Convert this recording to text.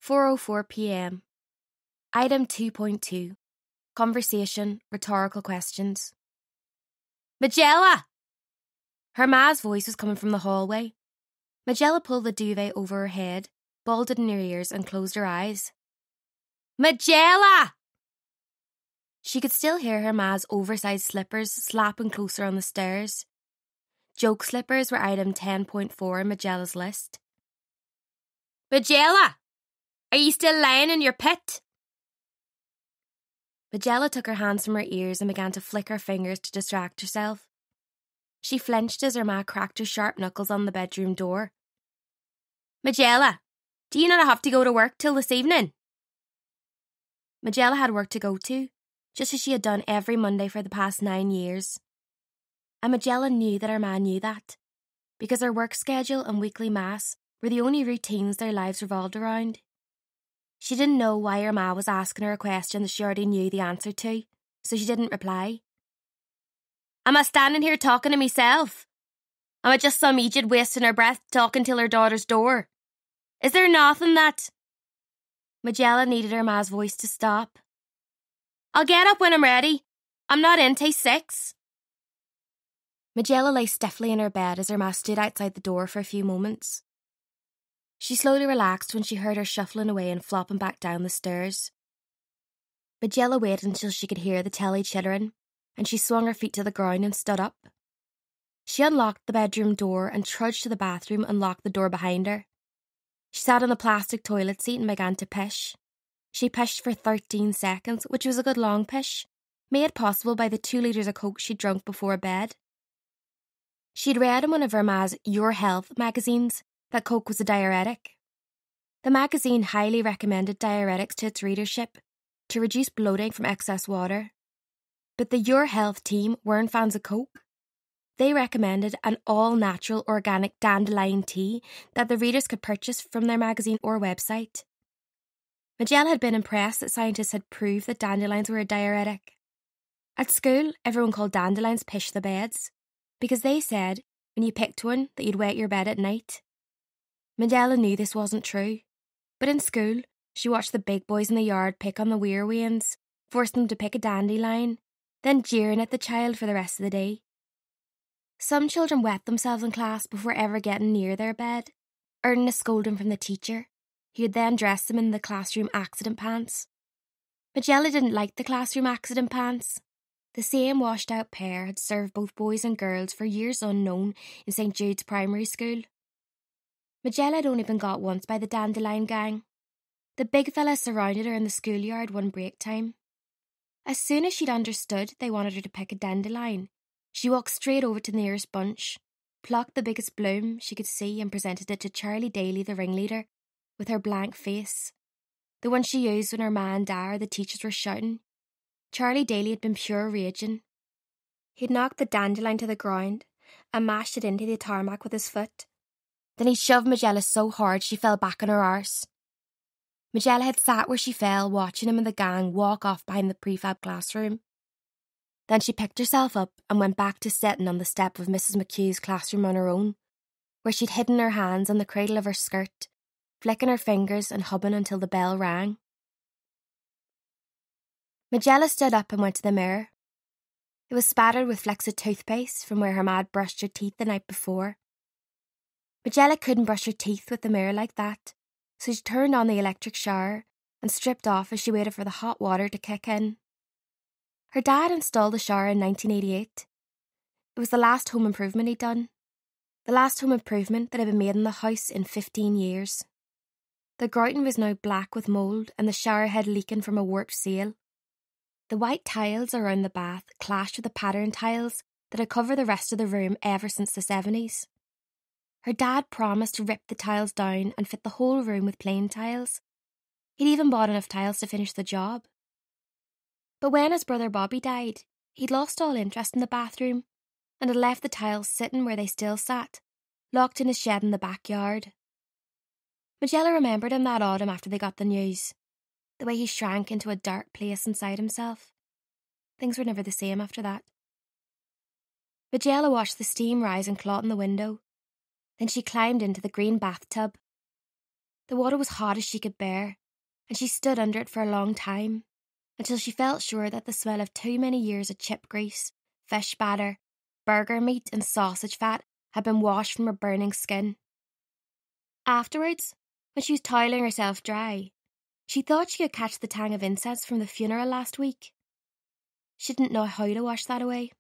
4:04 p.m. Item 2.2. Conversation, rhetorical questions. Majella! Her ma's voice was coming from the hallway. Majella pulled the duvet over her head, balled it in her ears and closed her eyes. Majella! She could still hear her ma's oversized slippers slapping closer on the stairs. Joke slippers were item 10.4 in Majella's list. Majella! Are you still lying in your pit? Majella took her hands from her ears and began to flick her fingers to distract herself. She flinched as her ma cracked her sharp knuckles on the bedroom door. Majella, do you not have to go to work till this evening? Majella had work to go to, just as she had done every Monday for the past 9 years. And Majella knew that her ma knew that, because her work schedule and weekly mass were the only routines their lives revolved around. She didn't know why her ma was asking her a question that she already knew the answer to, so she didn't reply. Am I standing here talking to myself? Am I just some idiot wasting her breath talking till her daughter's door? Is there nothing that... Majella needed her ma's voice to stop. I'll get up when I'm ready. I'm not in till 6. Majella lay stiffly in her bed as her ma stood outside the door for a few moments. She slowly relaxed when she heard her shuffling away and flopping back down the stairs. Majella waited until she could hear the telly chittering, and she swung her feet to the ground and stood up. She unlocked the bedroom door and trudged to the bathroom and locked the door behind her. She sat on the plastic toilet seat and began to pish. She pished for 13 seconds, which was a good long pish, made possible by the 2 litres of Coke she'd drunk before bed. She'd read in one of her ma's Your Health magazines that Coke was a diuretic. The magazine highly recommended diuretics to its readership to reduce bloating from excess water. But the Your Health team weren't fans of Coke. They recommended an all-natural organic dandelion tea that the readers could purchase from their magazine or website. Majella had been impressed that scientists had proved that dandelions were a diuretic. At school, everyone called dandelions pish the beds, because they said when you picked one that you'd wet your bed at night. Majella knew this wasn't true, but in school, she watched the big boys in the yard pick on the weir wains, forcing them to pick a dandelion, then jeering at the child for the rest of the day. Some children wet themselves in class before ever getting near their bed, earning a scolding from the teacher, who would then dress them in the classroom accident pants. Majella didn't like the classroom accident pants. The same washed-out pair had served both boys and girls for years unknown in St. Jude's primary school. Majella had only been got once by the dandelion gang. The big fellas surrounded her in the schoolyard one break time. As soon as she'd understood they wanted her to pick a dandelion, she walked straight over to the nearest bunch, plucked the biggest bloom she could see and presented it to Charlie Daly, the ringleader, with her blank face. The one she used when her ma and da or the teachers were shouting. Charlie Daly had been pure raging. He'd knocked the dandelion to the ground and mashed it into the tarmac with his foot. Then he shoved Majella so hard she fell back on her arse. Majella had sat where she fell, watching him and the gang walk off behind the prefab classroom. Then she picked herself up and went back to sitting on the step of Mrs. McHugh's classroom on her own, where she'd hidden her hands on the cradle of her skirt, flicking her fingers and hubbing until the bell rang. Majella stood up and went to the mirror. It was spattered with flecks of toothpaste from where her ma had brushed her teeth the night before. Majella couldn't brush her teeth with the mirror like that, so she turned on the electric shower and stripped off as she waited for the hot water to kick in. Her dad installed the shower in 1988. It was the last home improvement he'd done. The last home improvement that had been made in the house in 15 years. The grouting was now black with mould and the shower head leaking from a warped seal. The white tiles around the bath clashed with the pattern tiles that had covered the rest of the room ever since the 70s. Her dad promised to rip the tiles down and fit the whole room with plain tiles. He'd even bought enough tiles to finish the job. But when his brother Bobby died, he'd lost all interest in the bathroom and had left the tiles sitting where they still sat, locked in his shed in the backyard. Majella remembered him that autumn after they got the news, the way he shrank into a dark place inside himself. Things were never the same after that. Majella watched the steam rise and clot in the window. Then she climbed into the green bathtub. The water was hot as she could bear, and she stood under it for a long time, until she felt sure that the smell of too many years of chip grease, fish batter, burger meat and sausage fat had been washed from her burning skin. Afterwards, when she was toweling herself dry, she thought she could catch the tang of incense from the funeral last week. She didn't know how to wash that away.